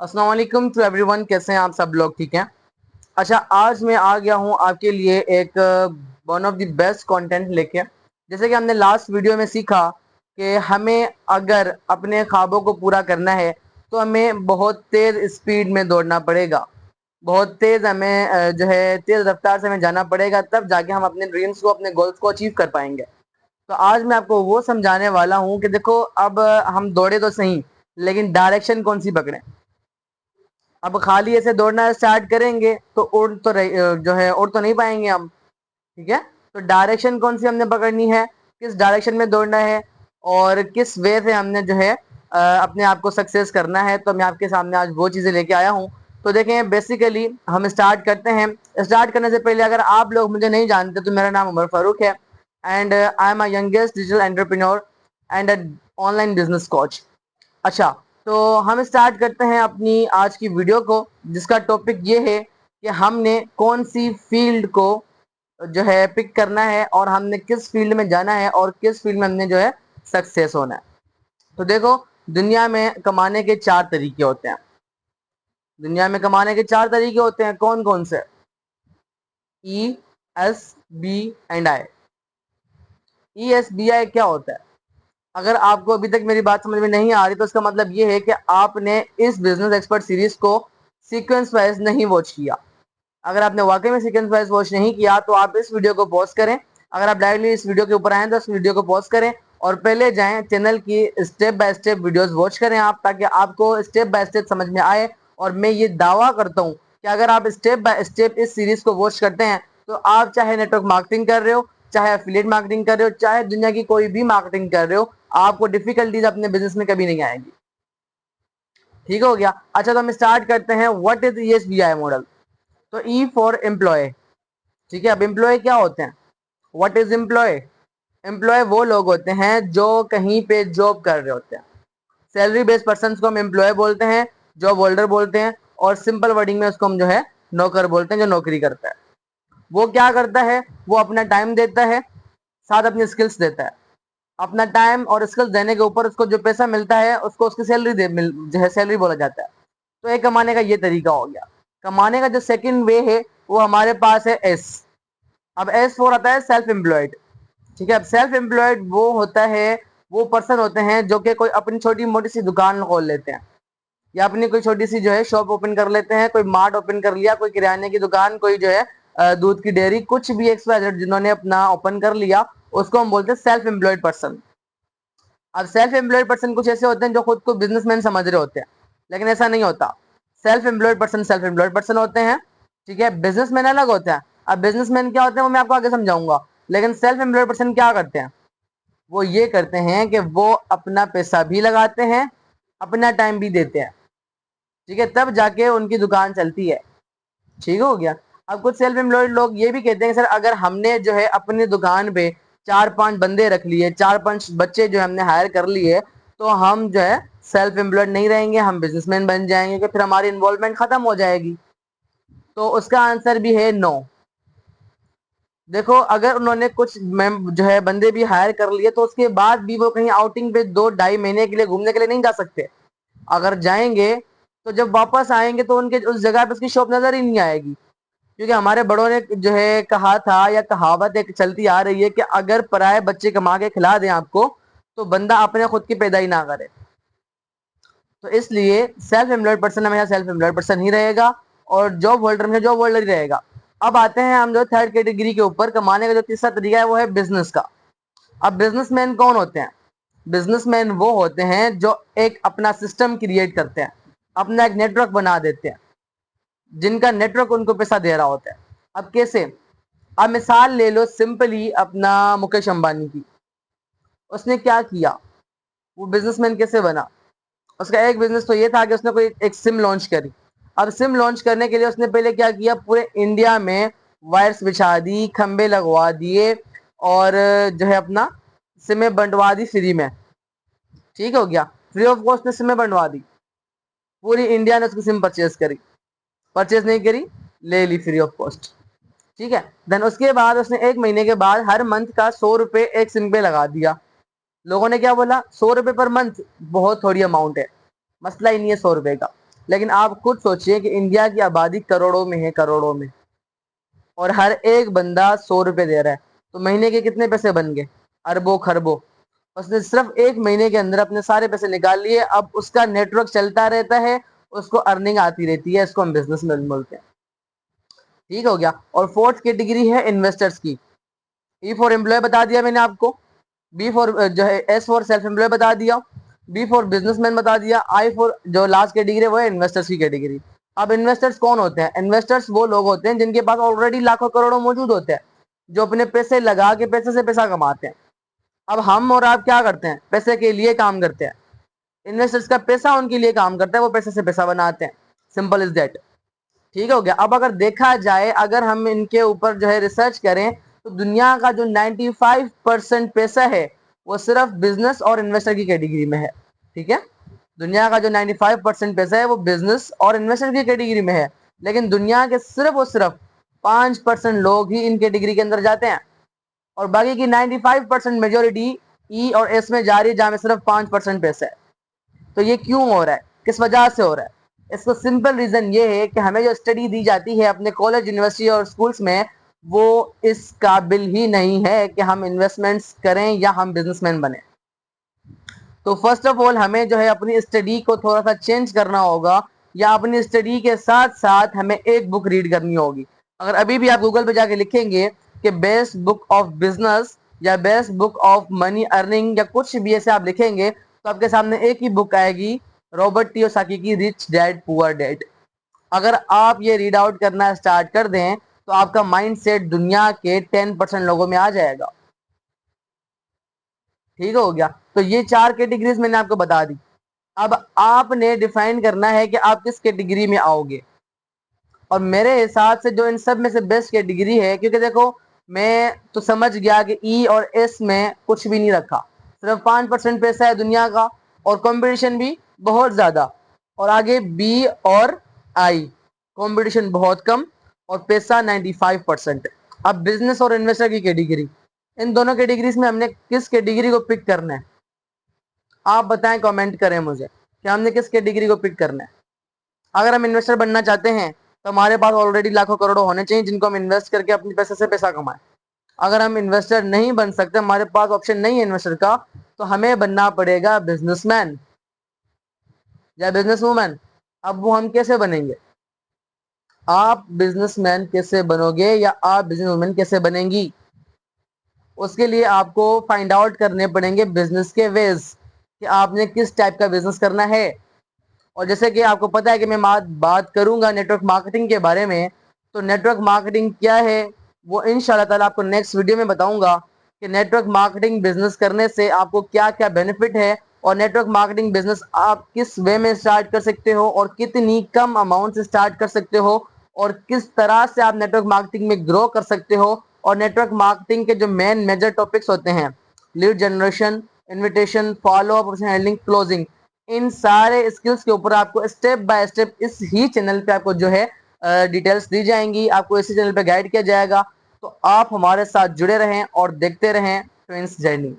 अस्सलाम वालेकुम to everyone. कैसे हैं आप सब लोग? ठीक हैं। अच्छा, आज मैं आ गया हूँ आपके लिए एक one of the best content लेके। जैसे कि हमने लास्ट वीडियो में सीखा कि हमें अगर अपने ख्वाबों को पूरा करना है तो हमें बहुत तेज स्पीड में दौड़ना पड़ेगा। बहुत तेज हमें जो है तेज रफ्तार से हमें जाना पड़ेगा, तब जाके हम अपने ड्रीम्स को, अपने गोल्स को अचीव कर पाएंगे। तो आज मैं आपको वो समझाने वाला हूँ कि देखो, अब हम दौड़े तो सही, लेकिन डायरेक्शन कौन सी पकड़े। अब खाली ऐसे दौड़ना स्टार्ट करेंगे तो उड़ तो नहीं पाएंगे हम। ठीक है। तो डायरेक्शन कौन सी हमने पकड़नी है, किस डायरेक्शन में दौड़ना है और किस वे से हमने जो है अपने आप को सक्सेस करना है, तो मैं आपके सामने आज वो चीजें लेके आया हूँ। तो देखें, बेसिकली हम स्टार्ट करते हैं। स्टार्ट करने से पहले अगर आप लोग मुझे नहीं जानते तो मेरा नाम उमर फारूक है and I am a youngest digital entrepreneur and online business coach. अच्छा, तो हम स्टार्ट करते हैं अपनी आज की वीडियो को, जिसका टॉपिक ये है कि हमने कौन सी फील्ड को जो है पिक करना है और हमने किस फील्ड में जाना है और किस फील्ड में हमने जो है सक्सेस होना है। तो देखो, दुनिया में कमाने के चार तरीके होते हैं। दुनिया में कमाने के चार तरीके होते हैं। कौन कौन से? E, S, B and I. E, S, B, I क्या होता है? अगर आपको अभी तक मेरी बात समझ में नहीं आ रही तो इसका मतलब ये है कि आपने इस बिजनेस एक्सपर्ट सीरीज को सीक्वेंस वाइज नहीं वॉच किया। अगर आपने वाकई में सीक्वेंस वाइज वॉच नहीं किया तो आप इस वीडियो को पॉज करें। अगर आप डायरेक्टली इस वीडियो के ऊपर आए तो इस वीडियो को पॉज करें और पहले जाएं चैनल की step by step videos watch करें आप, ताकि आपको स्टेप बाय स्टेप समझ में आए। और मैं ये दावा करता हूँ कि अगर आप स्टेप बाय स्टेप इस सीरीज को वॉच करते हैं तो आप चाहे नेटवर्क मार्केटिंग कर रहे हो, चाहे एफिलिएट मार्केटिंग कर रहे हो, चाहे दुनिया की कोई भी मार्केटिंग कर रहे हो, आपको डिफिकल्टीज अपने बिजनेस में कभी नहीं आएगी। ठीक हो गया। अच्छा, तो हम स्टार्ट करते हैं। What is ESBI model? तो ई फॉर एम्प्लॉय। ठीक है। अब एम्प्लॉय क्या होते हैं? What is employ? एम्प्लॉय वो लोग होते हैं जो कहीं पे जॉब कर रहे होते हैं। सैलरी बेस्ड पर्सन को हम एम्प्लॉय बोलते हैं, जॉब होल्डर बोलते हैं, और सिंपल वर्डिंग में उसको हम जो है नौकर बोलते हैं, जो नौकरी करता है। वो क्या करता है? वो अपना टाइम देता है, साथ अपनी स्किल्स देता है। अपना टाइम और स्किल्स देने के ऊपर उसको जो पैसा मिलता है उसको उसकी जो है सैलरी बोला जाता है। तो ये कमाने का ये तरीका हो गया। कमाने का जो सेकंड वे है वो हमारे पास है एस। अब एस फोर आता है सेल्फ एम्प्लॉयड। ठीक है। अब सेल्फ एम्प्लॉयड वो होता है, वो पर्सन होते हैं जो कि कोई अपनी छोटी मोटी सी दुकान खोल लेते हैं, या अपनी कोई छोटी सी जो है शॉप ओपन कर लेते हैं। कोई मार्ट ओपन कर लिया, कोई किराने की दुकान, कोई जो है दूध की डेयरी, कुछ भी XYZ जिन्होंने अपना ओपन कर लिया, उसको हम बोलते हैं सेल्फ एम्प्लॉयड पर्सन। अब सेल्फ एम्प्लॉयड पर्सन कुछ ऐसे होते हैं जो खुद को बिजनेसमैन समझ रहे होते हैं, लेकिन ऐसा नहीं होता। सेल्फ एम्प्लॉयड पर्सन होते हैं। ठीक है। बिजनेसमैन अलग होते हैं। अब बिजनेसमैन क्या होते हैं वो मैं आपको आगे समझाऊंगा। लेकिन सेल्फ एम्प्लॉयड पर्सन क्या करते हैं? वो ये करते हैं कि वो अपना पैसा भी लगाते हैं, अपना टाइम भी देते हैं। ठीक है। तब जाके उनकी दुकान चलती है। ठीक हो गया। अब कुछ सेल्फ एम्प्लॉयड लोग ये भी कहते हैं सर, अगर हमने जो है अपनी दुकान पे चार पांच बंदे रख लिए, चार पांच बच्चे जो हमने हायर कर लिए, तो हम जो है सेल्फ एम्प्लॉयड नहीं रहेंगे, हम बिजनेसमैन बन जाएंगे, कि फिर हमारी इन्वॉल्वमेंट खत्म हो जाएगी। तो उसका आंसर भी है नो। देखो, अगर उन्होंने कुछ जो है बंदे भी हायर कर लिए तो उसके बाद भी वो कहीं आउटिंग पे 2-2.5 महीने के लिए घूमने के लिए नहीं जा सकते। अगर जाएंगे तो जब वापस आएंगे तो उनके उस जगह पे उसकी शॉप नजर ही नहीं आएगी। क्योंकि हमारे बड़ों ने जो है कहा था, या कहावत एक चलती आ रही है कि अगर पराए बच्चे कमा के खिला दें आपको तो बंदा अपने खुद की पैदा ही ना करे। तो इसलिए सेल्फ एम्प्लॉयड पर्सन हमेशा सेल्फ एम्प्लॉयड पर्सन ही रहेगा और जॉब होल्डर में जॉब होल्डर ही रहेगा। अब आते हैं हम जो थर्ड कैटेगरी के ऊपर। कमाने का जो तीसरा तरीका है वो है बिजनेस का। अब बिजनेसमैन कौन होते हैं? बिजनेसमैन वो होते हैं जो एक अपना सिस्टम क्रिएट करते हैं, अपना एक नेटवर्क बना देते हैं, जिनका नेटवर्क उनको पैसा दे रहा होता है। अब कैसे? अब मिसाल ले लो सिंपली अपना मुकेश अंबानी की। उसने क्या किया? वो बिजनेसमैन कैसे बना? उसका एक बिजनेस तो ये था कि उसने कोई एक सिम लॉन्च करी। अब सिम लॉन्च करने के लिए उसने पहले क्या किया? पूरे इंडिया में वायर्स बिछा दी, खंबे लगवा दिए, और जो है अपना सिमें बंटवा दी फ्री में। ठीक हो गया। फ्री ऑफ कॉस्ट में सिमें बंटवा दी। पूरी इंडिया ने उसकी सिम परचेज करी। परचेज नहीं करी, ले ली फ्री ऑफ कॉस्ट। ठीक है। देन उसके बाद उसने 1 महीने के बाद हर मंथ का 100 रुपए एक सिम पे लगा दिया। लोगों ने क्या बोला? 100 रुपए पर मंथ बहुत थोड़ी अमाउंट है, मसला ही नहीं है 100 रुपए का। लेकिन आप खुद सोचिए कि इंडिया की आबादी करोड़ों में है, करोड़ों में, और हर एक बंदा 100 रुपए दे रहा है, तो महीने के कितने पैसे बन गए? अरबों खरबों। उसने सिर्फ एक महीने के अंदर अपने सारे पैसे निकाल लिए। अब उसका नेटवर्क चलता रहता है, उसको अर्निंग आती रहती है, इसको हम बिजनेसमैन बोलते हैं। ठीक हो गया। और फोर्थ कैटेगरी है इन्वेस्टर्स की। ई फॉर एम्प्लॉय बता दिया मैंने आपको, बी फॉर जो है एस फॉर सेल्फ एम्प्लॉय बता दिया, बी फॉर बिजनेसमैन बता दिया, आई फॉर जो लास्ट कैटेगरी वो है इन्वेस्टर्स की कैटेगरी। अब इन्वेस्टर्स कौन होते हैं? इन्वेस्टर्स वो लोग होते हैं जिनके पास ऑलरेडी लाखों करोड़ों मौजूद होते हैं, जो अपने पैसे लगा के पैसे से पैसा कमाते हैं। अब हम और आप क्या करते हैं? पैसे के लिए काम करते हैं। इन्वेस्टर्स का पैसा उनके लिए काम करता है, वो पैसे से पैसा बनाते हैं। Simple is that. ठीक हो गया। अब अगर देखा जाए, अगर हम इनके ऊपर जो है रिसर्च करें, तो दुनिया का जो 95% पैसा है वो सिर्फ बिजनेस और इन्वेस्टर की कैटेगरी में है। ठीक है, दुनिया का जो 95% पैसा है वो बिजनेस और इन्वेस्टर की कैटेगरी में है, लेकिन दुनिया के सिर्फ और सिर्फ 5% लोग ही इन कैटेगरी के अंदर जाते हैं, और बाकी की 95% मेजोरिटी ई और एस में जा रही है, जहां में सिर्फ 5% पैसा है। तो ये क्यों हो रहा है, किस वजह से हो रहा है? इसका सिंपल रीजन ये है कि हमें जो स्टडी दी जाती है अपने कॉलेज, यूनिवर्सिटी और स्कूल्स में, वो इस काबिल ही नहीं है कि हम इन्वेस्टमेंट्स करें या हम बिजनेसमैन बने। तो फर्स्ट ऑफ ऑल हमें जो है अपनी स्टडी को थोड़ा सा चेंज करना होगा, या अपनी स्टडी के साथ साथ हमें एक बुक रीड करनी होगी। अगर अभी भी आप गूगल पे जाके लिखेंगे कि बेस्ट बुक ऑफ बिजनेस या best book of money earning या कुछ भी ऐसे आप लिखेंगे, तो आपके सामने एक ही बुक आएगी, रॉबर्ट कियोसाकी की रिच डैड पुअर डैड। अगर आप ये रीड आउट करना स्टार्ट कर दें, तो आपका माइंड सेट दुनिया के 10% लोगों में आ जाएगा। ठीक हो गया। तो ये 4 कैटेगरीज मैंने आपको बता दी। अब आपने डिफाइन करना है कि आप किस कैटेगरी में आओगे, और मेरे हिसाब से जो इन सब में से बेस्ट कैटेगरी है, क्योंकि देखो मैं तो समझ गया कि ई और एस में कुछ भी नहीं रखा, सिर्फ 5% पैसा है दुनिया का, और कंपटीशन भी बहुत ज्यादा, और आगे बी और आई कंपटीशन बहुत कम, और पैसा 95%। अब बिजनेस और इन्वेस्टर की कैटेगरी, इन दोनों कैटेगरीज में हमने किस कैटेगरी को पिक करना है? आप बताएं, कमेंट करें मुझे कि हमने किस कैटेगरी को पिक करना है। अगर हम इन्वेस्टर बनना चाहते हैं, तो हमारे पास ऑलरेडी लाखों करोड़ों होने चाहिए जिनको हम इन्वेस्ट करके अपने पैसे से पैसा कमाएं। अगर हम इन्वेस्टर नहीं बन सकते, हमारे पास ऑप्शन नहीं है इन्वेस्टर का, तो हमें बनना पड़ेगा बिजनेसमैन या बिजनेस वूमैन। अब वो हम कैसे बनेंगे? आप बिजनेसमैन कैसे बनोगे या आप बिजनेस वूमैन कैसे बनेंगी? उसके लिए आपको फाइंड आउट करने पड़ेंगे बिजनेस के वेज, कि आपने किस टाइप का बिजनेस करना है। और जैसे कि आपको पता है कि मैं बात करूंगा नेटवर्क मार्केटिंग के बारे में, तो नेटवर्क मार्केटिंग क्या है वो इंशाल्लाह ताला आपको नेक्स्ट वीडियो में बताऊंगा, कि नेटवर्क मार्केटिंग बिजनेस करने से आपको क्या क्या बेनिफिट है, और नेटवर्क मार्केटिंग बिजनेस आप किस वे में स्टार्ट कर सकते हो, और कितनी कम अमाउंट से स्टार्ट कर सकते हो, और किस तरह से आप नेटवर्क मार्केटिंग में ग्रो कर सकते हो। और नेटवर्क मार्केटिंग के जो मेन मेजर टॉपिक्स होते हैं, lead generation, invitation, follow up, handling, closing, इन सारे स्किल्स के ऊपर आपको स्टेप बाय स्टेप इस ही चैनल पे आपको जो है डिटेल्स दी जाएंगी, आपको इसी चैनल पे गाइड किया जाएगा। तो आप हमारे साथ जुड़े रहें और देखते रहें ट्विंस जर्नी।